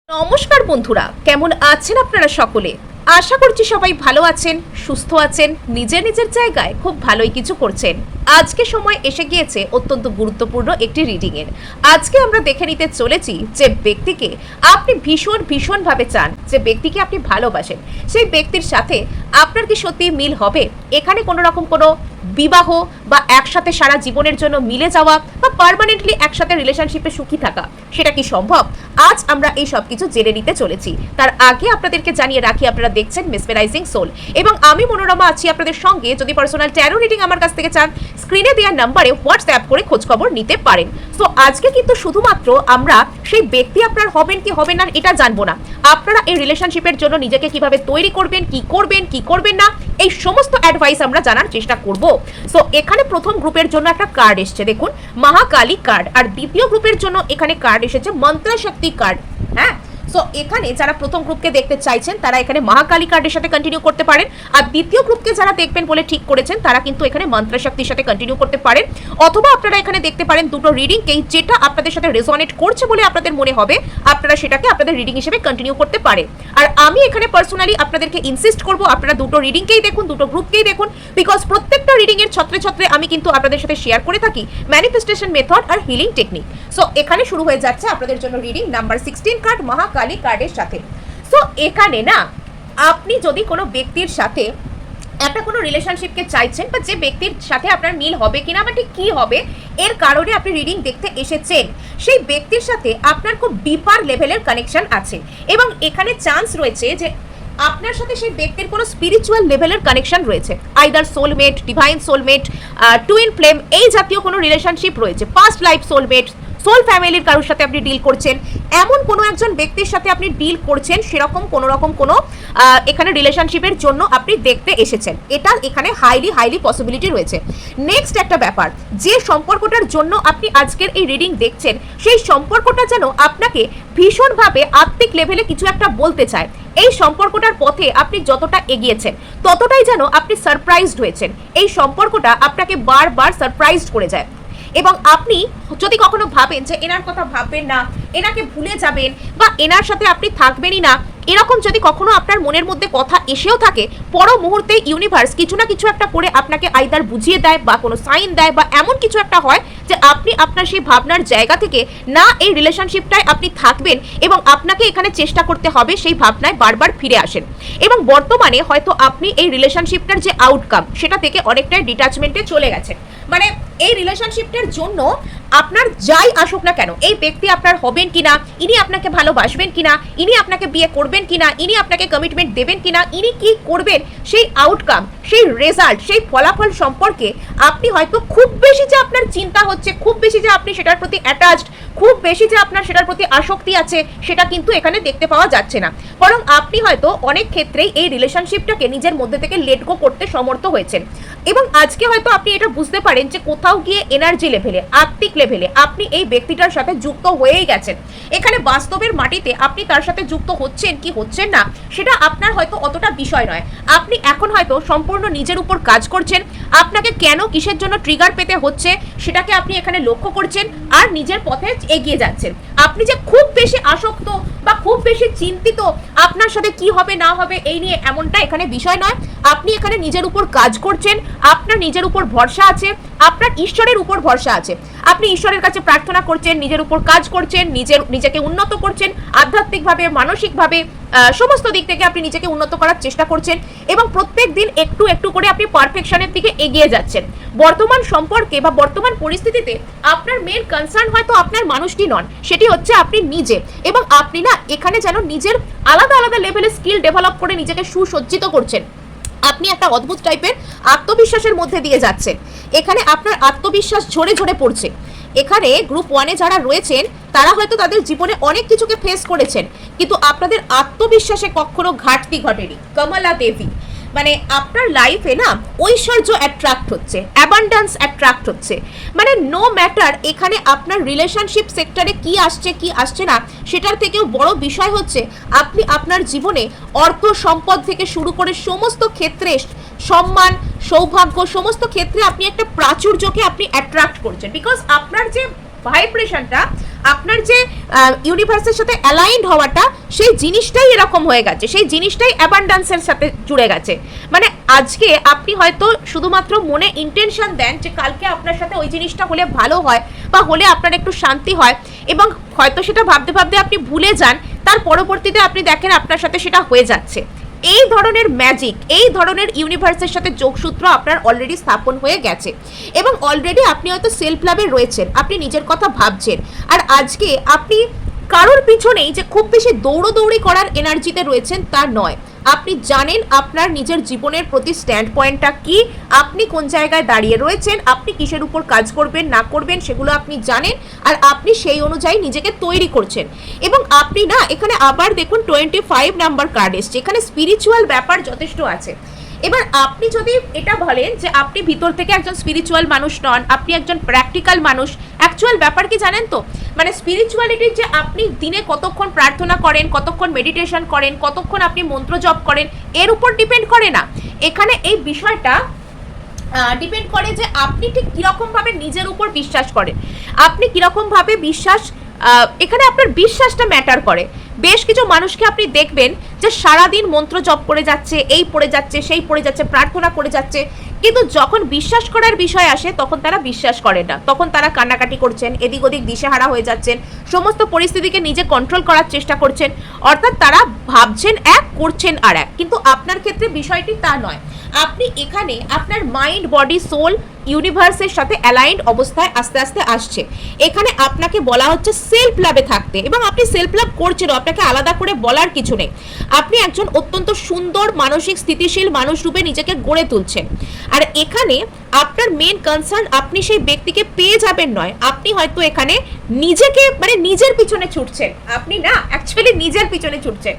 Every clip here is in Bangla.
নমস্কার বন্ধুরা, কেমন আছেন আপনারা সকলে? আশা করছি সবাই ভালো আছেন, সুস্থ আছেন, নিজের নিজের জায়গায় খুব ভালোই কিছু করছেন। আজকে সময় এসে গিয়েছে অত্যন্ত গুরুত্বপূর্ণ একটি রিডিং এর। আজকে আমরা দেখে নিতে চলেছি যে ব্যক্তিকে আপনি ভীষণভাবে চান, যে ব্যক্তিকে আপনি ভালোবাসেন, সেই ব্যক্তির সাথে আপনার কি সত্যি মিল হবে? এখানে কোনো রকম কোনো বিবাহ বা একসাথে সারা জীবনের জন্য মিলে যাওয়া বা পার্মানেন্টলি একসাথে রিলেশনশিপে সুখী থাকা, সেটা কি সম্ভব? আজ আমরা এই সব কিছু জেনে নিতে চলেছি। তার আগে আপনাদেরকে জানিয়ে রাখি, আপনারা দেখছেন মেসমেরাইজিং সোল এবং আমি মনোরমা আছি আপনাদের সঙ্গে। যদি পার্সোনাল ট্যারো রিডিং আমার কাছ থেকে চান, স্ক্রিনে দেওয়া নাম্বারে হোয়াটসঅ্যাপ করে খোঁজখবর নিতে পারেন। সো আজকে কিন্তু শুধুমাত্র আমরা সেই ব্যক্তি আপনার হবেন কি হবে না এটা জানবো না, আপনারা এই রিলেশনশিপের জন্য নিজেকে কিভাবে তৈরি করবেন, কি করবেন না, এই সমস্ত অ্যাডভাইস আমরা জানার চেষ্টা করব। সো এখানে প্রথম গ্রুপের জন্য একটা কার্ড এসেছে, দেখুন মহাকালী কার্ড, আর দ্বিতীয় গ্রুপের জন্য এখানে কার্ড এসেছে মন্ত্রশক্তি কার্ড। হ্যাঁ, সো এখানে যারা প্রথম গ্রুপকে দেখতে চাইছেন তারা এখানে মহাকালী কার্ডের সাথে কন্টিনিউ করতে পারেন, আর দ্বিতীয় গ্রুপকে যারা দেখবেন বলে ঠিক করেছেন তারা কিন্তু এখানে মন্ত্রশক্তির সাথে কন্টিনিউ করতে পারেন। অথবা আপনারা এখানে দেখতে পারেন দুটো রিডিংকেই, যেটা আপনাদের সাথে রেজোনেট করছে বলে আপনাদের মনে হবে আপনারা সেটাকে আপনাদের রিডিং হিসেবে কন্টিনিউ করতে পারেন। আর আমি এখানে পার্সোনালি আপনাদেরকে ইনসিস্ট করব আপনারা দুটো রিডিংকেই দেখুন, দুটো গ্রুপকেই দেখুন, বিকজ প্রত্যেকটা রিডিং এর ছত্রে ছত্রে আমি কিন্তু আপনাদের সাথে শেয়ার করে থাকি ম্যানিফেস্টেশন মেথড আর হিলিং টেকনিক। সো এখানে শুরু হয়ে যাচ্ছে আপনাদের জন্য রিডিং নাম্বার 16 কার্ড মহাকালী কার্ডের সাথে। সো এখানে না, আপনি যদি কোনো ব্যক্তির সাথে একটা কোনো রিলেশনশিপকে চাইছেন বা যে ব্যক্তির সাথে আপনার মিল হবে কিনা বা ঠিক কি হবে এর কারণে আপনি রিডিং দেখতে এসেছেন, সেই ব্যক্তির সাথে আপনার খুব ডিপার লেভেলের কানেকশন আছে এবং এখানে চান্স রয়েছে যে আপনার সাথে সেই ব্যক্তির কোনো স্পিরিচুয়াল লেভেলের কানেকশন রয়েছে, either soulmate, divine soulmate, twin flame, এই জাতীয় কোনো রিলেশনশিপ রয়েছে, পাস্ট লাইফ সোলমেট, সোল ফ্যামিলির কারোর সাথে আপনি ডিল করছেন, এমন কোনো একজন ব্যক্তির সাথে আপনি ডিল করছেন, সেরকম কোনো রকম কোনো এখানে রিলেশনশিপের জন্য আপনি দেখতে এসেছেন। এটা এখানে হাইলি পসিবিলিটি রয়েছে। নেক্সট একটা ব্যাপার, যে সম্পর্কটার জন্য আপনি আজকের এই রিডিং দেখছেন, সেই সম্পর্কটা যেন আপনাকে ভীষণভাবে আত্মিক লেভেলে কিছু একটা বলতে চায়। এই সম্পর্কটার পথে আপনি যতটা এগিয়েছেন ততটাই যেন আপনি সারপ্রাইজড হয়েছেন। এই সম্পর্কটা আপনাকে বারবার সারপ্রাইজড করে যায় এবং আপনি যদি কখনো ভাবেন যে এনার কথা ভাববেন না, এনাকে ভুলে যাবেন বা এনার সাথে আপনি থাকবেনই না, এরকম যদি কখনো আপনার মনের মধ্যে কথা এসেও থাকে, পর মুহূর্তে ইউনিভার্স কিছু না কিছু একটা করে আপনাকে আইদার বুঝিয়ে দেয় বা কোনো সাইন দেয় বা এমন কিছু একটা হয় যে আপনি আপনার সেই ভাবনার জায়গা থেকে না এই রিলেশনশিপটায় আপনি থাকবেন এবং আপনাকে এখানে চেষ্টা করতে হবে সেই ভাবনায় বারবার ফিরে আসেন। এবং বর্তমানে হয়তো আপনি এই রিলেশনশিপটার যে আউটকাম সেটা থেকে অনেকটাই ডিটাচমেন্টে চলে গেছেন, মানে এই রিলেশনশিপটার জন্য আপনার যাই আসুক না কেন, এই ব্যক্তি আপনার হবেন কিনা, ইনি আপনাকে ভালোবাসবেন কিনা, ইনি আপনাকে বিয়ে করবেন কিনা, ইনি আপনাকে কমিটমেন্ট দেবেন কিনা, ইনি কি করবেন, সেই আউটকাম, সেই রেজাল্ট, সেই ফলাফল সম্পর্কে আপনি হয়তো খুব বেশি যে আপনার চিন্তা হচ্ছে, খুব বেশি যে আপনি সেটার প্রতি অ্যাটাচড, খুব বেশি যে আপনার সেটার প্রতি আসক্তি আছে, সেটা কিন্তু এখানে দেখতে পাওয়া যাচ্ছে না। বরং আপনি হয়তো অনেক ক্ষেত্রেই এই রিলেশনশিপটাকে নিজের মধ্যে থেকে লেট গো করতে সমর্থ হয়েছেন এবং আজকে হয়তো আপনি এটা বুঝতে পারেন যে কোথাও গিয়ে এনার্জি লেভেলে, আত্মিক লেভেলে আপনি এই ব্যক্তিটার সাথে যুক্ত হয়েই গেছেন। এখানে বাস্তবের মাটিতে আপনি তার সাথে যুক্ত হচ্ছেন কি হচ্ছেন না সেটা আপনার হয়তো অতটা বিষয় নয়। আপনি এখন হয়তো সম্পূর্ণ নিজের উপর কাজ করছেন, আপনাকে কেন কিসের জন্য ট্রিগার পেতে হচ্ছে সেটাকে আপনি এখানে লক্ষ্য করছেন আর নিজের পথে এগিয়ে যাচ্ছেন। আপনি যে খুব বেশি আসক্ত বা খুব বেশি চিন্তিত আপনার সাথে কি হবে না হবে এই নিয়ে, এমনটা এখানে বিষয় নয়। আপনি এখানে নিজের উপর কাজ করছেন, আপনার নিজের উপর ভরসা আছে, আপনার ঈশ্বরের উপর ভরসা আছে, আপনি ঈশ্বরের কাছে প্রার্থনা করছেন, নিজের উপর কাজ করছেন, নিজেকে উন্নত করছেন আধ্যাত্মিকভাবে, মানসিকভাবে, সমস্ত দিক থেকে আপনি নিজেকে উন্নত করার চেষ্টা করছেন এবং প্রত্যেক দিন একটু একটু করে আপনি পারফেকশনের দিকে এগিয়ে যাচ্ছেন। বর্তমান সম্পর্কে বা বর্তমান পরিস্থিতিতে আপনার মেন কনসার্ন হয়তো আপনার মানুষটি নন, সেটি হচ্ছে আপনি নিজে, এবং আপনি না এখানে যেন নিজের আলাদা আলাদা লেভেলে স্কিল ডেভেলপ করে নিজেকে সুসজ্জিত করছেন। আপনি একটা অদ্ভুত টাইপের আত্মবিশ্বাসের মধ্যে দিয়ে যাচ্ছেন, এখানে আপনার আত্মবিশ্বাস ঝরে ঝরে পড়ছে। এখানে গ্রুপ 1-এ যারা রয়েছেন তারা হয়তো তাদের জীবনে অনেক কিছুকে ফেস করেছেন, কিন্তু আপনাদের আত্মবিশ্বাসে কখনো ঘাটতি ঘটেনি। কমলা দেবী, মানে আপনার লাইফে না ঐশ্বর্য অ্যাট্রাক্ট হচ্ছে, অ্যাবান্ডেন্স অ্যাট্রাক্ট হচ্ছে, মানে নো ম্যাটার এখানে আপনার রিলেশনশিপ সেক্টরে কি আসছে কি আসছে না, সেটার থেকেও বড় বিষয় হচ্ছে আপনি আপনার জীবনে অর্থ সম্পদ থেকে শুরু করে সমস্ত ক্ষেত্রে সম্মান, সৌভাগ্য, সমস্ত ক্ষেত্রে আপনি একটা প্রাচুর্যকে আপনি অ্যাট্রাক্ট করছেন, বিকজ আপনার যে ভাইব্রেশনটা, আপনার যে ইউনিভার্সের সাথে অ্যালাইন্ড হওয়াটা, সেই জিনিসটাই এরকম হয়ে গেছে, সেই জিনিসটাই অ্যাবান্ডান্সের সাথে জুড়ে গেছে। মানে আজকে আপনি হয়তো শুধুমাত্র মনে ইন্টেনশন দেন যে কালকে আপনার সাথে ওই জিনিসটা হলে ভালো হয় বা হলে আপনার একটু শান্তি হয়, এবং হয়তো সেটা ভাবতে ভাবতে আপনি ভুলে যান, তার পরবর্তীতে আপনি দেখেন আপনার সাথে সেটা হয়ে যাচ্ছে। এই ধরনের ম্যাজিক, এই ধরনের ইউনিভার্সের সাথে যোগসূত্র আপনার অলরেডি স্থাপন হয়ে গেছে, এবং অলরেডি আপনি হয়তো সেলফ লাভে রয়েছেন, আপনি নিজের কথা ভাবছেন। আর আজকে আপনি কারোর পিছনেই যে খুব বেশি দৌড়োদৌড়ি করার এনার্জিতে রয়েছেন তা নয়। আপনি জানেন আপনার নিজের জীবনের প্রতি স্ট্যান্ড পয়েন্টটা কি, আপনি কোন জায়গায় দাঁড়িয়ে রয়েছেন, আপনি কিসের উপর কাজ করবেন না করবেন সেগুলো আপনি জানেন, আর আপনি সেই অনুযায়ী নিজেকে তৈরি করছেন। এবং আপনি না, এখানে আবার দেখুন 25 নাম্বার কার্ড এসছে, এখানে স্পিরিচুয়াল ব্যাপার যথেষ্ট আছে। এবার আপনি যদি এটা বলেন যে আপনি ভিতর থেকে একজন স্পিরিচুয়াল মানুষ নন, আপনি একজন প্র্যাকটিক্যাল মানুষ, অ্যাকচুয়াল ব্যাপার কি জানেন তো, মানে স্পিরিচুয়ালিটির যে আপনি দিনে কতক্ষণ প্রার্থনা করেন, কতক্ষণ মেডিটেশন করেন, কতক্ষণ আপনি মন্ত্র জপ করেন, এর উপর ডিপেন্ড করে না। এখানে এই বিষয়টা ডিপেন্ড করে যে আপনি ঠিক কীরকমভাবে নিজের উপর বিশ্বাস করেন, আপনি কীরকমভাবে বিশ্বাস, এখানে আপনার বিশ্বাসটা ম্যাটার করে। বেশ কিছু মানুষকে আপনি দেখবেন যে সারাদিন মন্ত্র জপ করে যাচ্ছে, এই পড়ে যাচ্ছে, সেই পড়ে যাচ্ছে, প্রার্থনা করে যাচ্ছে, কিন্তু যখন বিশ্বাস করার বিষয় আসে তখন তারা বিশ্বাস করে না, তখন তারা কান্নাকাটি করছেন, এদিক ওদিক দিশেহারা হয়ে যাচ্ছেন, সমস্ত পরিস্থিতিকে নিজে কন্ট্রোল করার চেষ্টা করছেন, অর্থাৎ তারা ভাবছেন এক, করছেন আর এক। কিন্তু আপনার ক্ষেত্রে বিষয়টি তা নয়, আপনি এখানে আপনার মাইন্ড, বডি, সোল ইউনিভার্সের সাথে অ্যালাইন্ড অবস্থায় আস্তে আস্তে আসছে। এখানে আপনাকে বলা হচ্ছে সেলফ লাভে থাকতে, এবং আপনি সেলফ লাভ করছেন, আপনাকে আলাদা করে বলার কিছু নেই। আপনি একজন অত্যন্ত সুন্দর মানসিক স্থিতিশীল মানুষ রূপে নিজেকে গড়ে তুলছেন। আর এখানে আপনার মেন কনসার্ন আপনি সেই ব্যক্তিকে পেয়ে যাবেন নয়, আপনি হয়তো এখানে নিজেকে, মানে নিজের পিছনে ছুটছেন, আপনি না অ্যাকচুয়ালি নিজের পিছনে ছুটছেন।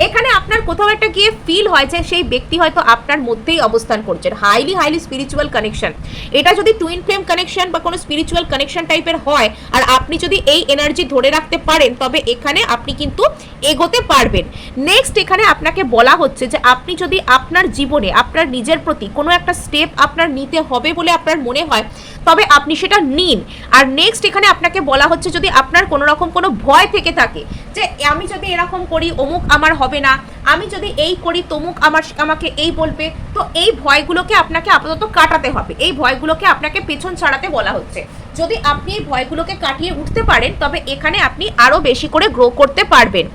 এখানে আপনার কোথাও একটা গিয়ে ফিল হয় যে সেই ব্যক্তি হয়তো আপনার মধ্যেই অবস্থান করছেন, হাইলি স্পিরিচুয়াল কানেকশন। এটা যদি টুইন ফ্লেম কানেকশন বা কোনো স্পিরিচুয়াল কানেকশন টাইপের হয়, আর আপনি যদি এই এনার্জি ধরে রাখতে পারেন, তবে এখানে আপনি কিন্তু এগোতে পারবেন। নেক্সট এখানে আপনাকে বলা হচ্ছে যে আপনি যদি আপনার জীবনে আপনার নিজের প্রতি কোনো একটা স্টেপ আপনার নিতে হবে বলে আপনার মনে হয়, তবে আপনি সেটা নিন। আর নেক্সট এখানে আপনাকে বলা হচ্ছে যদি আপনার কোনো রকম কোনো ভয় থেকে থাকে যে আমি যদি এরকম করি অমুক আমার হবে না, আমি যদি এই করি তমুক আমাকে এই বলবে, তো এই ভয়গুলোকে আপনাকে আপাতত কাটাতে হবে, এই ভয়গুলোকে আপনাকে পেছন ছাড়াতে বলা হচ্ছে। যদি আপনি এই ভয়গুলোকে কাটিয়ে উঠতে পারেন, তবে এখানে আপনি আরও বেশি করে গ্রো করতে পারবেন।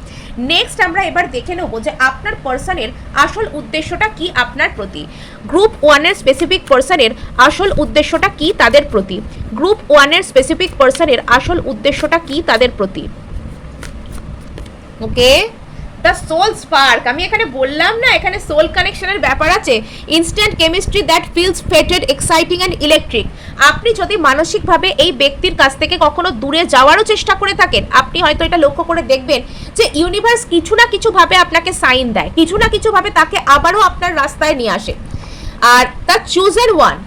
নেক্সট আমরা এবার দেখে নেব যে আপনার পার্সনের আসল উদ্দেশ্যটা কি আপনার প্রতি। গ্রুপ 1 এর স্পেসিফিক পার্সনের আসল উদ্দেশ্যটা কি তাদের প্রতি, গ্রুপ 1 এর স্পেসিফিক পার্সনের আসল উদ্দেশ্যটা কি তাদের প্রতি। ওকে, দ্য সোল স্পার্ক, আমি এখানে বললাম না এখানে সোল কানেকশনের ব্যাপার আছে, instant chemistry that feels fated, exciting and electric. আপনি যদি মানসিকভাবে এই ব্যক্তির কাছ থেকে কখনো দূরে যাওয়ারও চেষ্টা করে থাকেন, আপনি হয়তো এটা লক্ষ্য করে দেখবেন যে ইউনিভার্স কিছু না কিছুভাবে আপনাকে সাইন দেয়, কিছু না কিছুভাবে তাকে আবারও আপনার রাস্তায় নিয়ে আসে। আর দ্য চুজেন ওয়ান,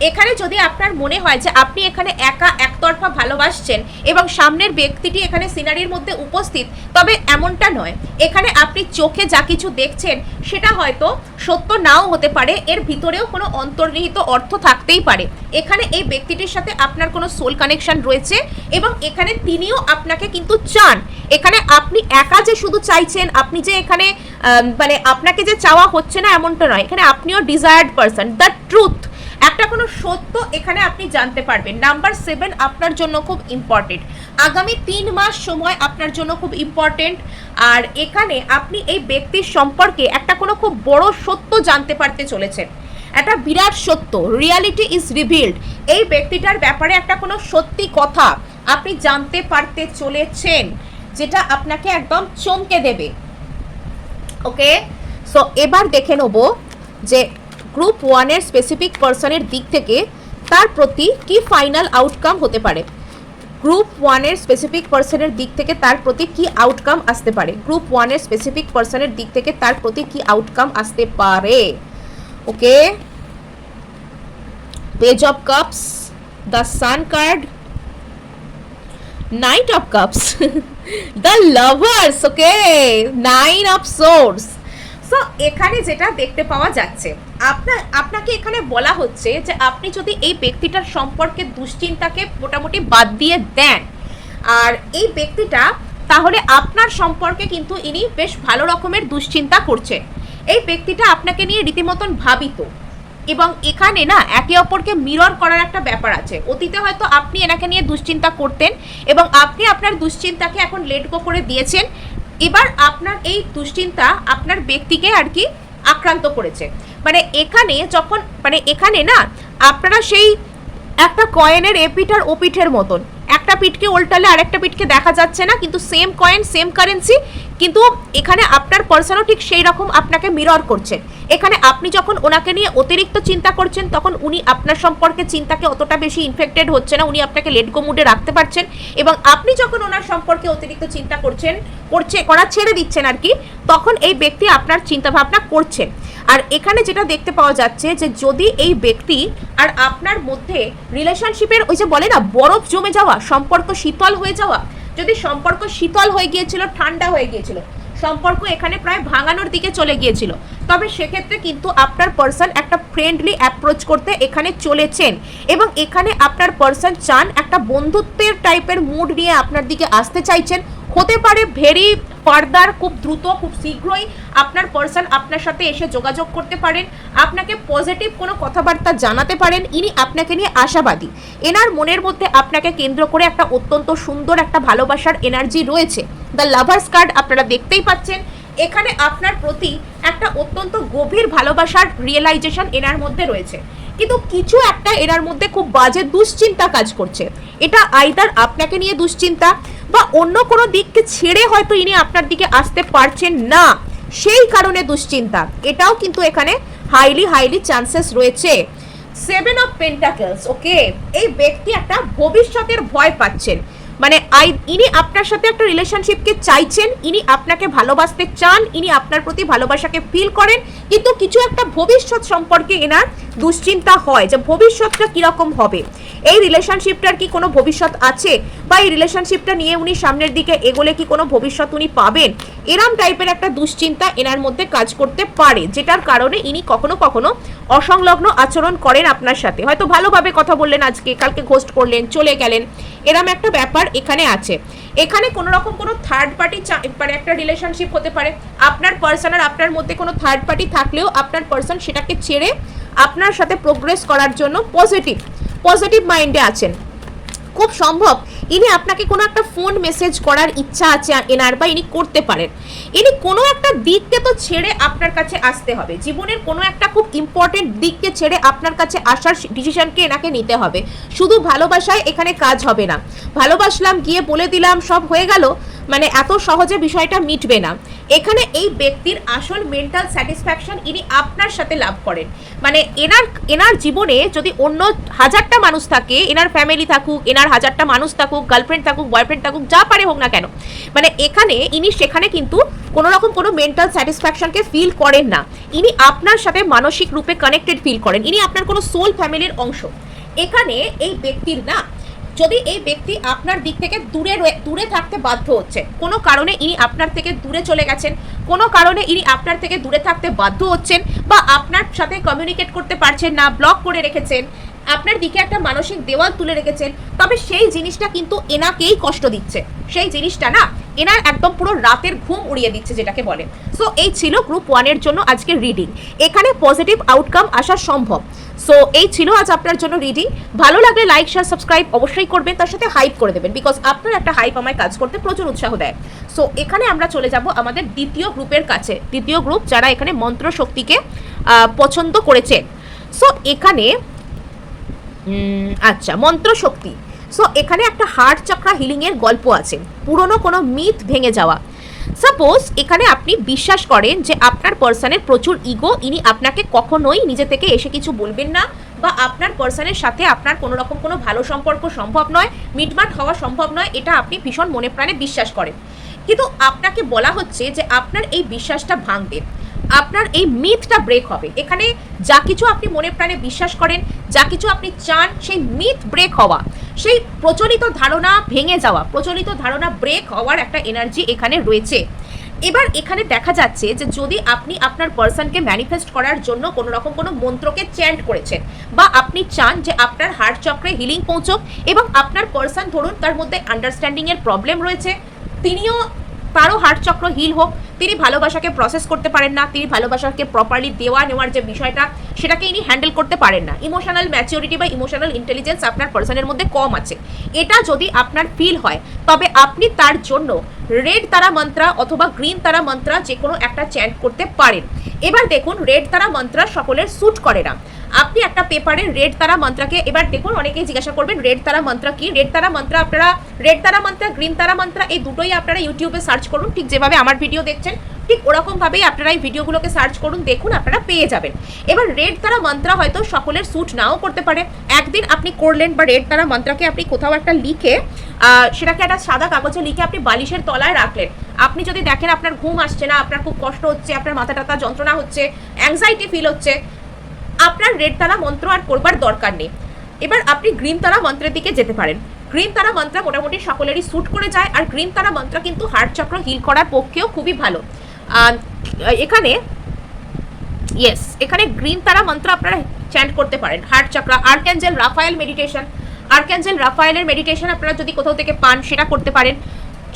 এখানে যদি আপনার মনে হয় যে আপনি এখানে একা একতরফা ভালোবাসছেন এবং সামনের ব্যক্তিটি এখানে সিনারির মধ্যে উপস্থিত, তবে এমনটা নয়। এখানে আপনি চোখে যা কিছু দেখছেন সেটা হয়তো সত্য নাও হতে পারে, এর ভিতরেও কোনো অন্তর্নিহিত অর্থ থাকতেই পারে। এখানে এই ব্যক্তিটির সাথে আপনার কোনো সোল কানেকশন রয়েছে, এবং এখানে তিনিও আপনাকে কিন্তু চান। এখানে আপনি একা যে শুধু চাইছেন, আপনি যে এখানে মানে আপনাকে যে চাওয়া হচ্ছে না এমনটা নয়, এখানে আপনিও ডিজায়ার্ড পারসন। দ্য ট্রুথ, একটা কোনো সত্য এখানে আপনি জানতে পারবেন। নাম্বার 7 আপনার জন্য খুব ইম্পর্টেন্ট, আগামী 3 মাস সময় আপনার জন্য খুব ইম্পর্টেন্ট। আর এখানে আপনি এই ব্যক্তির সম্পর্কে একটা কোনো খুব বড় সত্য জানতে পারতে চলেছেন, একটা বিরাট সত্য, রিয়ালিটি ইজ রিভিলড। এই ব্যক্তিটার ব্যাপারে একটা কোনো সত্যি কথা আপনি জানতে পারতে চলেছেন, যেটা আপনাকে একদম চমকে দেবে। ওকে, সো এবার দেখে নেব যে গ্রুপ 1 এর স্পেসিফিক পার্সনের দিক থেকে তার প্রতি কি ফাইনাল আউটকাম হতে পারে। গ্রুপ 1 এর স্পেসিফিক পার্সনের দিক থেকে তার প্রতি কি আউটকাম আসতে পারে, গ্রুপ 1 এর স্পেসিফিক পার্সনের দিক থেকে তার প্রতি কি আউটকাম আসতে পারে। Okay, page of cups, the sun card, knight of cups, the lovers, okay, 9 of swords. So এখানে যেটা দেখতে পাওয়া যাচ্ছে, আপনাকে এখানে বলা হচ্ছে যে আপনি যদি এই ব্যক্তিটার সম্পর্কে দুশ্চিন্তাকে মোটামুটি বাদ দিয়ে দেন, আর এই ব্যক্তিটা তাহলে আপনার সম্পর্কে কিন্তু ইনি বেশ ভালো রকমের দুশ্চিন্তা করছেন। এই ব্যক্তিটা আপনাকে নিয়ে রীতিমতন ভাবিত, এবং এখানে না একে অপরকে মিরর করার একটা ব্যাপার আছে। অতীতে হয়তো আপনি এনাকে নিয়ে দুশ্চিন্তা করতেন এবং আপনি আপনার দুশ্চিন্তাকে এখন লেট গো করে দিয়েছেন। এবার আপনার এই দুশ্চিন্তা আপনার ব্যক্তিকে আর কি আক্রান্ত করেছে। মানে এখানে যখন এখানে না আপনারা সেই একটা কয়েনের এপিঠ আর ওপিঠের মতন, একটা পিঠকে উল্টালে আরেকটা পিঠকে দেখা যাচ্ছে না, কিন্তু সেম কয়েন সেম কারেন্সি, কিন্তু এখানে আপনার পার্সনও ঠিক সেই রকম আপনাকে মিরর করছেন। এখানে আপনি যখন ওনাকে নিয়ে অতিরিক্ত চিন্তা করছেন তখন উনি আপনার সম্পর্কে চিন্তাকে অতটা বেশি ইনফেক্টেড হচ্ছে না, উনি আপনাকে লেট গো মুডে রাখতে পারছেন। এবং আপনি যখন ওনার সম্পর্কে অতিরিক্ত চিন্তা করা ছেড়ে দিচ্ছেন আর কি, তখন এই ব্যক্তি আপনার চিন্তাভাবনা করছেন। আর এখানে যেটা দেখতে পাওয়া যাচ্ছে যে যদি এই ব্যক্তি আর আপনার মধ্যে রিলেশনশিপের ওই যে বলে না বরফ জমে যাওয়া, সম্পর্ক শীতল হয়ে যাওয়া, যদি সম্পর্ক শীতল হয়ে গিয়েছিল, ঠান্ডা হয়ে গিয়েছিল, সম্পর্ক এখানে প্রায় ভাঙানোর দিকে চলে গিয়েছিল, তবে সেক্ষেত্রে কিন্তু আপনার পার্সন একটা ফ্রেন্ডলি অ্যাপ্রোচ করতে এখানে চলেছেন। এবং এখানে আপনার পার্সন চান একটা বন্ধুত্বের টাইপের মুড নিয়ে আপনার দিকে আসতে চাইছেন। হতে পারে ভেরি ফার্দার, খুব দ্রুত, খুব শীঘ্রই আপনার পার্সন আপনার সাথে এসে যোগাযোগ করতে পারেন, আপনাকে পজিটিভ কোনো কথাবার্তা জানাতে পারেন। ইনি আপনাকে নিয়ে আশাবাদী, এনার মনের মধ্যে আপনাকে কেন্দ্র করে একটা অত্যন্ত সুন্দর একটা ভালোবাসার এনার্জি রয়েছে। দ্য লাভার্স কার্ড আপনারা দেখতেই পাচ্ছেন, এখানে আপনার প্রতি একটা অত্যন্ত গভীর ভালোবাসার রিয়েলাইজেশন এনার মধ্যে রয়েছে। কিন্তু কিছু একটা এনার মধ্যে খুব বাজে দুশ্চিন্তা কাজ করছে। এটা আইদার আপনাকে নিয়ে দুশ্চিন্তা বা অন্য কোনো দিককে ছেড়ে হয়তো ইনি আপনার দিকে আসতে পারছেন না, সেই কারণে দুশ্চিন্তা। এটাও কিন্তু এখানে হাইলি চান্সেস রয়েছে। 7 অফ পেন্টাকেলস, ওকে, এই ব্যক্তি একটা ভবিষ্যতের ভয় পাচ্ছেন। মানে ইনি আপনার সাথে একটা রিলেশনশিপকে চাইছেন, ইনি আপনাকে ভালোবাসতে চান, ইনি আপনার প্রতি ভালোবাসাকে ফিল করেন, কিন্তু কিছু একটা ভবিষ্যৎ সম্পর্কে এনার দুশ্চিন্তা হয় যে ভবিষ্যৎটা কিরকম হবে, এই রিলেশনশিপটার কি কোনো ভবিষ্যৎ আছে, বা এই রিলেশনশিপটা নিয়ে উনি সামনের দিকে এগোলে কি কোনো ভবিষ্যৎ উনি পাবেন, এরম টাইপের একটা দুশ্চিন্তা এনার মধ্যে কাজ করতে পারে, যেটার কারণে ইনি কখনো কখনো অসংলগ্ন আচরণ করেন আপনার সাথে। হয়তো ভালোভাবে কথা বললেন আজকে, কালকে ঘোস্ট করলেন, চলে গেলেন, এরম একটা ব্যাপার এখানে আছে। এখানে কোনো রকম কোনো থার্ড পার্টি একটা রিলেশনশিপ হতে পারে, আপনার পার্সন আর আপনার মধ্যে কোনো থার্ড পার্টি থাকলেও আপনার পার্সন সেটাকে ছেড়ে আপনার সাথে প্রোগ্রেস করার জন্য পজিটিভ মাইন্ডে আছেন। খুব সম্ভব ইনি আপনাকে কোনো একটা ফোন মেসেজ করার ইচ্ছা আছে এনার, বা ইনি করতে পারেন। ইনি কোনো একটা দিককে তো ছেড়ে আপনার কাছে আসতে হবে, জীবনের কোনো একটা খুব ইম্পর্টেন্ট দিককে ছেড়ে আপনার কাছে আসার ডিসিশনকে এনাকে নিতে হবে। শুধু ভালোবাসায় এখানে কাজ হবে না, ভালোবাসলাম গিয়ে বলে দিলাম সব হয়ে গেল, মানে এত সহজে বিষয়টা মিটবে না। এখানে এই ব্যক্তির আসল মেন্টাল স্যাটিসফ্যাকশন ইনি আপনার সাথে লাভ করেন। মানে এনার জীবনে যদি অন্য 1000টা মানুষ থাকে, এনার ফ্যামিলি থাকুক, এনার 1000টা মানুষ থাকুক, গার্লফ্রেন্ড থাকুক, বয়ফ্রেন্ড থাকুক, যা পারে হোক না কেন, মানে এখানে ইনি সেখানে কিন্তু কোনো রকম কোনো মেন্টাল স্যাটিসফ্যাকশনকে ফিল করেন না। ইনি আপনার সাথে মানসিক রূপে কানেক্টেড ফিল করেন, ইনি আপনার কোনো সোল ফ্যামিলির অংশ। এখানে এই ব্যক্তির না, যদি এই ব্যক্তি আপনার দিক থেকে দূরে থাকতে বাধ্য হচ্ছে, কোনো কারণে ইনি আপনার থেকে দূরে চলে গেছেন, কোনো কারণে ইনি আপনার থেকে দূরে থাকতে বাধ্য হচ্ছেন, বা আপনার সাথে কমিউনিকেট করতে পারছেন না, ব্লক করে রেখেছেন, আপনার দিকে একটা মানসিক দেওয়াল তুলে রেখেছেন, তবে সেই জিনিসটা কিন্তু এনাকেই কষ্ট দিচ্ছে। সেই জিনিসটা না এনার একদম পুরো রাতের ঘুম উড়িয়ে দিচ্ছে, যেটাকে বলে। সো এই ছিল গ্রুপ 1-এর জন্য আজকের রিডিং। এখানে পজিটিভ আউটকাম আসা সম্ভব। সো এই ছিল আজ আপনার জন্য রিডিং। ভালো লাগলে লাইক, শেয়ার, সাবস্ক্রাইব অবশ্যই করবেন, তার সাথে হাইপ করে দেবেন, বিকজ আপনার একটা হাইপ আমায় কাজ করতে প্রচুর উৎসাহ দেয়। সো এখানে আমরা চলে যাব আমাদের দ্বিতীয় গ্রুপের কাছে। দ্বিতীয় গ্রুপ যারা এখানে মন্ত্র শক্তিকে পছন্দ করেছেন। সো এখানে আচ্ছা, মন্ত্র শক্তি। সো এখানে একটা হার্ট চক্রা হিলিংয়ের গল্প আছে, পুরনো কোনো মিথ ভেঙে যাওয়া। সাপোজ এখানে আপনি বিশ্বাস করেন যে আপনার পার্সনের প্রচুর ইগো, ইনি আপনাকে কখনোই নিজে থেকে এসে কিছু বলবেন না, বা আপনার পার্সনের সাথে আপনার কোনো রকম কোনো ভালো সম্পর্ক সম্ভব নয়, মিটমাট হওয়া সম্ভব নয়, এটা আপনি ভীষণ মনে প্রাণে বিশ্বাস করেন। কিন্তু আপনাকে বলা হচ্ছে যে আপনার এই বিশ্বাসটা ভাঙবে, আপনার এই মিথটা ব্রেক হবে। এখানে যা কিছু আপনি মনে প্রাণে বিশ্বাস করেন, যা কিছু আপনি চান, সেই মিথ ব্রেক হওয়া, সেই প্রচলিত ধারণা ভেঙে যাওয়া, প্রচলিত ধারণা ব্রেক হওয়ার একটা এনার্জি এখানে রয়েছে। এবার এখানে দেখা যাচ্ছে যে যদি আপনি আপনার পার্সনকে ম্যানিফেস্ট করার জন্য কোনো রকম কোনো মন্ত্রকে চ্যান্ট করেছেন, বা আপনি চান যে আপনার হার্ট চক্রে হিলিং পৌঁছক, এবং আপনার পার্সন ধরুন তার মধ্যে আন্ডারস্ট্যান্ডিংয়ের প্রবলেম রয়েছে, তারও হার্ট চক্র হিল হোক, তিনি ভালোবাসাকে প্রসেস করতে পারেন না, তিনি ভালোবাসাকে প্রপারলি দেওয়া নেওয়ার যে বিষয়টা সেটাকে ইনি হ্যান্ডেল করতে পারেন না, ইমোশনাল ম্যাচিউরিটি বা ইমোশনাল ইন্টেলিজেন্স আপনার পার্সনের মধ্যে কম আছে, এটা যদি আপনার ফিল হয়, তবে আপনি তার জন্য রেড তারা মন্ত্রা অথবা গ্রিন তারা মন্ত্রা যে কোনো একটা চ্যান্ট করতে পারেন। এবার দেখুন, রেড তারা মন্ত্রা সকলের স্যুট করে না। আপনি একটা পেপারে রেড তারা মন্ত্রাকে, এবার দেখুন অনেকেই জিজ্ঞাসা করবেন রেড তারা মন্ত্রা কি। রেড তারা মন্ত্রা আপনারা, রেড তারা মন্ত্রা, গ্রিন তারা মন্ত্রা, এই দুটোই আপনারা ইউটিউবে সার্চ করুন, ঠিক যেভাবে আমার ভিডিও দেখছেন ঠিক ওরকমভাবেই আপনারা এই ভিডিওগুলোকে সার্চ করুন, দেখুন আপনারা পেয়ে যাবেন। এবার রেড তারা মন্ত্রা হয়তো সকলের স্যুট নাও করতে পারে, একদিন আপনি করলেন, বা রেড তারা মন্ত্রাকে আপনি কোথাও একটা লিখে সেটাকে একটা সাদা কাগজে লিখে আপনি বালিশের তলায় রাখলেন। আপনি যদি দেখেন আপনার ঘুম আসছে না, আপনার খুব কষ্ট হচ্ছে, আপনার মাথা টাথা যন্ত্রণা হচ্ছে, অ্যাংজাইটি ফিল হচ্ছে, আপনার রেড তারা মন্ত্র আর করবার দরকার নেই। এবার আপনি গ্রিন তারা মন্ত্রের দিকে যেতে পারেন। গ্রিন তারা মন্ত্র মোটামুটি সকলেরই স্যুট করে যায়, আর গ্রিন তারা মন্ত্র কিন্তু হার্ট চক্র হিল করার পক্ষেও খুবই ভালো। এখানে এখানে গ্রিন তারা মন্ত্র আপনারা চ্যান্ট করতে পারেন। হার্ট চক্র, আর্কএঞ্জেল রাফায়েল মেডিটেশন, আর্কএঞ্জেল রাফায়েলের মেডিটেশন আপনারা যদি কোথাও থেকে পান সেটা করতে পারেন।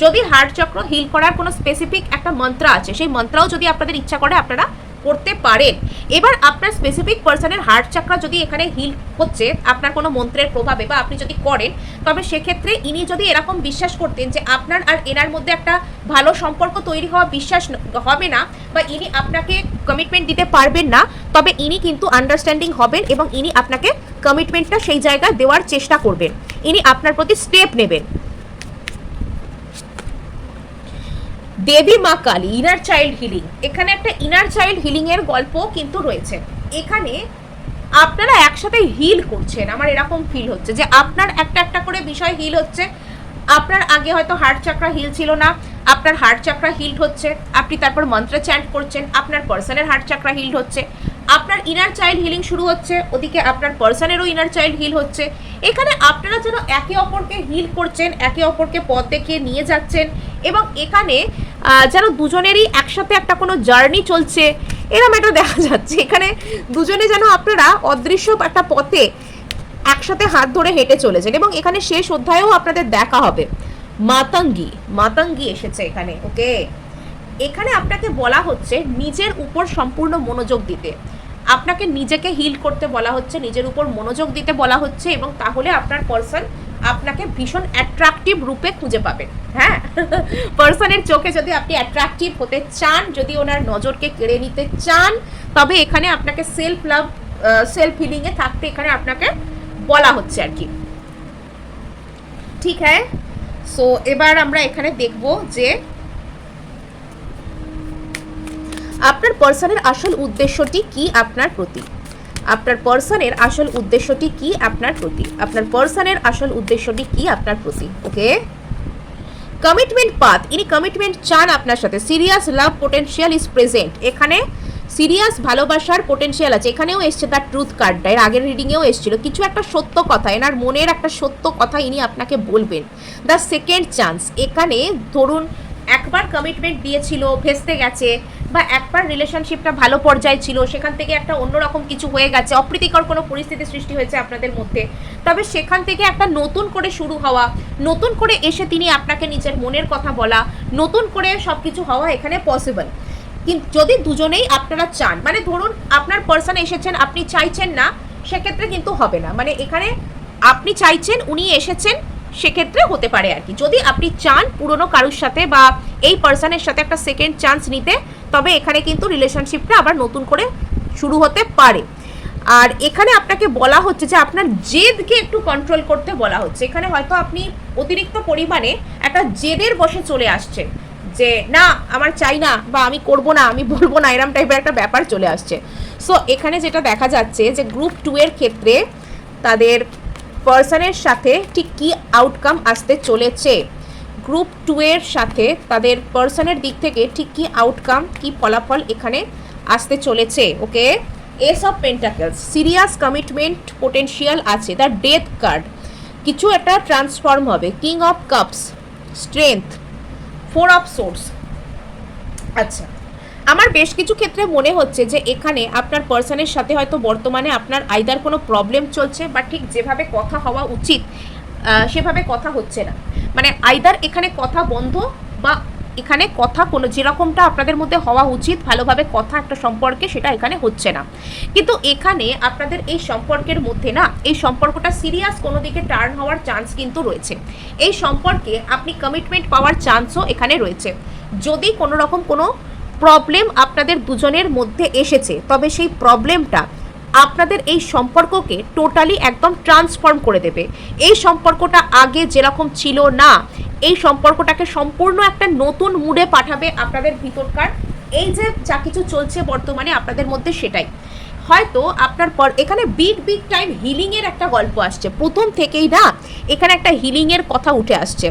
যদি হার্ট চক্র হিল করার কোনো স্পেসিফিক একটা মন্ত্র আছে, সেই মন্ত্রও যদি আপনাদের ইচ্ছা করে আপনারা করতে পারেন। এবার আপনার স্পেসিফিক পার্সনের হার্ট চক্র যদি এখানে হিল হচ্ছে আপনার কোনো মন্ত্রের প্রভাবে, বা আপনি যদি করেন, তবে সেক্ষেত্রে ইনি যদি এরকম বিশ্বাস করতেন যে আপনার আর এনার মধ্যে একটা ভালো সম্পর্ক তৈরি হওয়া বিশ্বাস হবে না, বা ইনি আপনাকে কমিটমেন্ট দিতে পারবেন না, তবে ইনি কিন্তু আন্ডারস্ট্যান্ডিং হবেন এবং ইনি আপনাকে কমিটমেন্টটা সেই জায়গায় দেওয়ার চেষ্টা করবেন, ইনি আপনার প্রতি স্টেপ নেবেন। দেবী মা কালী, ইনার চাইল্ড হিলিং, এখানে একটা ইনার চাইল্ড হিলিং এর গল্প কিন্তু রয়েছে। এখানে আপনারা একসাথে হিল করছেন, আমার এরকম ফিল হচ্ছে যে আপনার একটা একটা করে বিষয় হিল হচ্ছে। আপনার আগে হয়তো হার্ট চাকরা হিল ছিল না, আপনার হার্ট চাকরা হিল্ড হচ্ছে, আপনি তারপর মন্ত্র চ্যান্ট করছেন, আপনার পার্সনের হার্ট চাকরা হিল্ড হচ্ছে, আপনার ইনার চাইল্ড হিলিং শুরু হচ্ছে, ওদিকে আপনার পার্সনেরও ইনার চাইল্ড হিল হচ্ছে। এখানে আপনারা যেন একে অপরকে হিল করছেন, একে অপরকে পথ দেখিয়ে নিয়ে যাচ্ছেন, এবং এখানে যেন দুজনেরই একসাথে একটা কোনো জার্নি চলছে, এরকম একটা দেখা যাচ্ছে। এখানে দুজনে যেন আপনারা অদৃশ্য একটা পথে একসাথে হাত ধরে হেঁটে চলেছেন, এবং এখানে শেষ অধ্যায়েও আপনাদের দেখা হবে। মাতঙ্গী, মাতঙ্গী এসেছে এখানে। ওকে, এখানে আপনাকে বলা হচ্ছে নিজের উপর সম্পূর্ণ মনোযোগ দিতে, আপনাকে নিজেকে হিল করতে বলা হচ্ছে, নিজের উপর মনোযোগ দিতে বলা হচ্ছে, এবং তাহলে আপনার পার্সন আপনাকে ভীষণ অ্যাট্রাকটিভ রূপে খুঁজে পাবেন। হ্যাঁ, পার্সনের চোখে যদি আপনি অ্যাট্রাকটিভ হতে চান, যদি ওনার নজরকে কেড়ে নিতে চান, তবে এখানে আপনাকে সেলফ লাভ, সেলফ হিলিংয়ে থাকতে এখানে আপনাকে বলা হচ্ছে আর কি। ঠিক হ্যাঁ, সো এবার আমরা এখানে দেখব যে আপনার পার্সনের আসল উদ্দেশ্যটি কি আপনার প্রতি, আপনার পার্সনের আসল উদ্দেশ্যটি কি আপনার প্রতি, আপনার পার্সনের আসল উদ্দেশ্যটি কি আপনার প্রতি। ওকে, কমিটমেন্ট পাথ, ইনি কমিটমেন্ট চান আপনার সাথে। Serious love potential is present, এখানে সিরিয়াস ভালোবাসার পোটেনশিয়াল আছে। এখানেও এসছে তার ট্রুথ কার্ডটা, এর আগের রিডিংয়েও এসেছিল কিছু একটা সত্য কথা, এনার মনের একটা সত্য কথা ইনি আপনাকে বলবেন। দ্য সেকেন্ড চান্স, এখানে ধরুন একবার কমিটমেন্ট দিয়েছিল, ভেস্তে গেছে, বা একবার রিলেশনশিপটা ভালো পর্যায়ে ছিল, সেখান থেকে একটা অন্যরকম কিছু হয়ে গেছে, অপ্রীতিকর কোনো পরিস্থিতি সৃষ্টি হয়েছে আপনাদের মধ্যে, তবে সেখান থেকে একটা নতুন করে শুরু হওয়া, নতুন করে এসে তিনি আপনাকে নিজের মনের কথা বলা, নতুন করে সব কিছু হওয়া এখানে পসিবল। কিন্তু যদি দুজনেই আপনারা চান, মানে ধরুন আপনার পার্সন এসেছেন, আপনি চাইছেন না, সেক্ষেত্রে কিন্তু হবে না। মানে এখানে আপনি চাইছেন, উনি এসেছেন, সেক্ষেত্রে হতে পারে আর কি। যদি আপনি চান পুরনো কারোর সাথে বা এই পার্সনের সাথে একটা সেকেন্ড চান্স নিতে, তবে এখানে কিন্তু রিলেশনশিপটা আবার নতুন করে শুরু হতে পারে। আর এখানে আপনাকে বলা হচ্ছে যে আপনার জেদকে একটু কন্ট্রোল করতে বলা হচ্ছে। এখানে হয়তো আপনি অতিরিক্ত পরিমাণে একটা জেদের বসে চলে আসছেন, যে না আমার চাই না, বা আমি করব না, আমি বলবো না, এরম টাইপের একটা ব্যাপার চলে আসছে। সো এখানে যেটা দেখা যাচ্ছে যে গ্রুপ 2 এর ক্ষেত্রে তাদের পার্সনের সাথে ঠিক কী আউটকাম আসতে চলেছে, গ্রুপ 2 এর সাথে তাদের পার্সনের দিক থেকে ঠিক কী আউটকাম, কী ফলাফল এখানে আসতে চলেছে। Okay, ace of pentacles, serious commitment potential আছে। দ্য ডেথ কার্ড, কিছু একটা ট্রান্সফর্ম হবে। King of cups, strength, 4 of swords, আচ্ছা, আমার বেশ কিছু ক্ষেত্রে মনে হচ্ছে যে এখানে আপনার পার্সনের সাথে হয়তো বর্তমানে আপনার আইদার কোনো প্রবলেম চলছে, বা ঠিক যেভাবে কথা হওয়া উচিত সেভাবে কথা হচ্ছে না। মানে আইদার এখানে কথা বন্ধ, বা এখানে কথা কোনো যেরকমটা আপনাদের মধ্যে হওয়া উচিত ভালোভাবে কথা একটা সম্পর্কে, সেটা এখানে হচ্ছে না। কিন্তু এখানে আপনাদের এই সম্পর্কের মধ্যে না, এই সম্পর্কটা সিরিয়াস কোনো দিকে টার্ন হওয়ার চান্স কিন্তু রয়েছে। এই সম্পর্কে আপনি কমিটমেন্ট পাওয়ার চান্সও এখানে রয়েছে। যদি কোনো রকম কোনো প্রবলেম আপনাদের দুজনের মধ্যে এসেছে, তবে সেই প্রবলেমটা আপনাদের এই সম্পর্ককে টোটালি একদম ট্রান্সফর্ম করে দেবে। এই সম্পর্কটা আগে যেরকম ছিল না, এই সম্পর্কটাকে সম্পূর্ণ একটা নতুন মুডে পাঠাবে আপনাদের ভিতরকার এই যে যা কিছু চলছে বর্তমানে আপনাদের মধ্যে, সেটাই হয়তো আপনার পর এখানে বিগ টাইম হিলিংয়ের একটা গল্প আসছে প্রথম থেকেই না। এখানে একটা হিলিংয়ের কথা উঠে আসছে।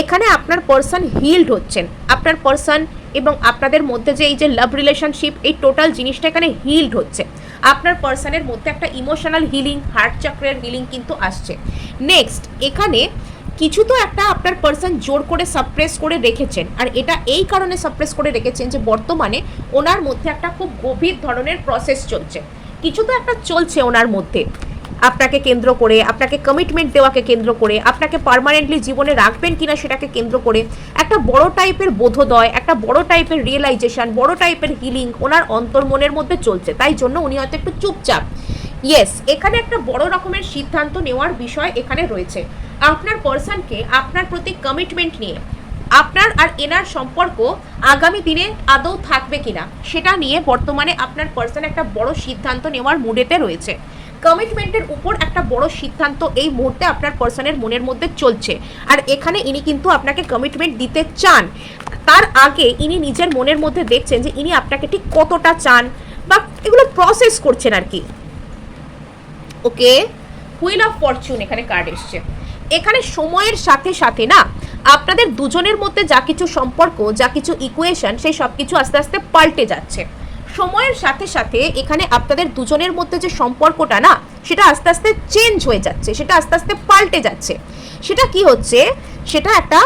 এখানে আপনার পার্সন হিলড হচ্ছেন, আপনার পার্সন এবং আপনাদের মধ্যে যে এই যে লাভ রিলেশনশিপ, এই টোটাল জিনিসটা এখানে হিলড হচ্ছে। আপনার পার্সনের মধ্যে একটা ইমোশনাল হিলিং, হার্ট চক্রের হিলিং কিন্তু আসছে। নেক্সট, এখানে কিছু তো একটা আপনার পার্সন জোর করে সাপ্রেস করে রেখেছেন, আর এটা এই কারণে সাপ্রেস করে রেখেছেন যে বর্তমানে ওনার মধ্যে একটা খুব গভীর ধরনের প্রসেস চলছে। কিছু তো একটা চলছে ওনার মধ্যে আপনাকে কেন্দ্র করে, আপনাকে কমিটমেন্ট দেওয়াকে কেন্দ্র করে, আপনাকে পার্মানেন্টলি জীবনে রাখবেন কিনা সেটাকে কেন্দ্র করে একটা বড় টাইপের বোধোদয়, একটা বড় টাইপের রিয়েলাইজেশন, বড় টাইপের হিলিং ওনার অন্তর্মনের মধ্যে চলছে। তাই জন্য উনি হয়তো একটু চুপচাপ। ইয়েস, এখানে একটা বড় রকমের সিদ্ধান্ত নেওয়ার বিষয় এখানে রয়েছে। আপনার পার্সনকে আপনার প্রতি কমিটমেন্ট নিয়ে আপনার আর এনার সম্পর্ক আগামী দিনে আদৌ থাকবে কিনা সেটা নিয়ে বর্তমানে আপনার পার্সন একটা বড় সিদ্ধান্ত নেওয়ার মুডেতে রয়েছে। কমিটমেন্টের উপর একটা বড় সিদ্ধান্ত এই মুহূর্তে আপনার পার্সনের মনের মধ্যে চলছে, আর এখানে ইনি কিন্তু আপনাকে কমিটমেন্ট দিতে চান। তার আগে ইনি নিজের মনের মধ্যে দেখছেন যে ইনি আপনাকে ঠিক কতটা চান, বা এগুলো প্রসেস করছেন আর কি। ওকে, হুইল অফ ফরচুন এখানে কার্ড এসছে। এখানে সময়ের সাথে সাথে না আপনাদের দুজনের মধ্যে যা কিছু সম্পর্ক, যা কিছু ইকুয়েশন, সেই সব কিছু আস্তে আস্তে পাল্টে যাচ্ছে। সময়ের সাথে সাথে এখানে আপনাদের দুজনের মধ্যে যে সম্পর্কটা না, সেটা আস্তে আস্তে চেঞ্জ হয়ে যাচ্ছে, সেটা আস্তে আস্তে পাল্টে যাচ্ছে। সেটা কি হচ্ছে, সেটা একটা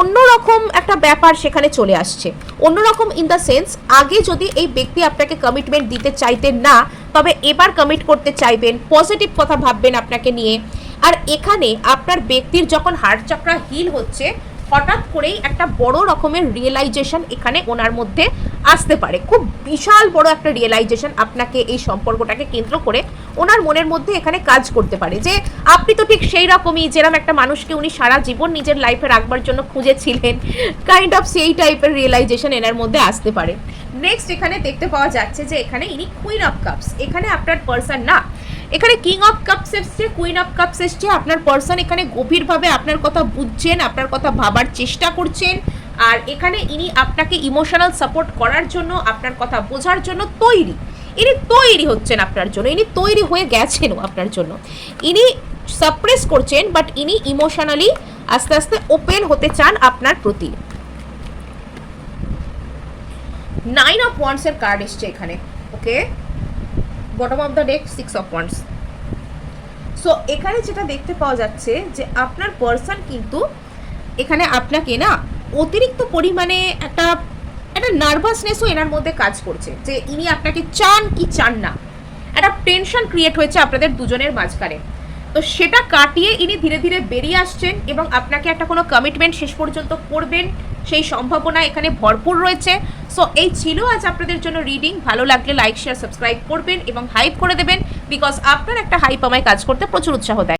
অন্যরকম একটা ব্যাপার সেখানে চলে আসছে। অন্যরকম ইন দ্য সেন্স, আগে যদি এই ব্যক্তি আপনাকে কমিটমেন্ট দিতে চাইতেন না, তবে এবার কমিট করতে চাইবেন, পজিটিভ কথা ভাববেন আপনাকে নিয়ে। আর এখানে আপনার ব্যক্তির যখন হার্ট চক্রা হিল হচ্ছে, হঠাৎ করেই একটা বড় রকমের রিয়েলাইজেশন এখানে ওনার মধ্যে আসতে পারে। খুব বিশাল বড় একটা রিয়েলাইজেশন আপনাকে এই সম্পর্কটাকে কেন্দ্র করে ওনার মনের মধ্যে এখানে কাজ করতে পারে, যে আপনি তো ঠিক সেই রকমই যেরকম একটা মানুষকে উনি সারা জীবন নিজের লাইফে রাখবার জন্য খুঁজেছিলেন, কাইন্ড অফ সেই টাইপের রিয়েলাইজেশন এনার মধ্যে আসতে পারে। নেক্সট, এখানে দেখতে পাওয়া যাচ্ছে যে এখানে ইনি কুইন অফ কাপস, এখানে আপনার পার্সন না, এখানে কিং অফ কাপস এসছে, কুইন অফ কাপস এসছে। আপনার পার্সন এখানে গভীরভাবে আপনার কথা বুঝছেন, আপনার কথা ভাবার চেষ্টা করছেন, আর এখানে ইনি আপনাকে ইমোশনাল সাপোর্ট করার জন্য, আপনার কথা বোঝার জন্য তৈরি। ইনি তৈরি হচ্ছেন আপনার জন্য, ইনি তৈরি হয়ে গেছেনও আপনার জন্য। ইনি সাপ্রেস করছেন, বাট ইনি ইমোশনালি আস্তে আস্তে ওপেন হতে চান আপনার প্রতি। 9 অফ ওয়ান্ডস এর কার্ড এসছে এখানে। Okay, bottom of the deck 6 of wands. So এখানে যেটা দেখতে পাওয়া যাচ্ছে যে আপনার পার্সন কিন্তু এখানে আপনাকে না অতিরিক্ত পরিমাণে একটা নার্ভাসনেসও এনার মধ্যে কাজ করছে, যে ইনি আপনাকে চান কি চান না। একটা টেনশন ক্রিয়েট হয়েছে আপনাদের দুজনের মাঝখানে। তো সেটা কাটিয়ে ইনি ধীরে ধীরে বেরিয়ে আসছেন, এবং আপনাকে একটা কোনো কমিটমেন্ট শেষ পর্যন্ত করবেন সেই সম্ভাবনা এখানে ভরপুর রয়েছে। সো এই ছিল আজ আপনাদের জন্য রিডিং। ভালো লাগলে লাইক, শেয়ার, সাবস্ক্রাইব করবেন এবং হাইপ করে দেবেন, বিকজ আপনার একটা হাইপ আমায় কাজ করতে প্রচুর উৎসাহ দেয়।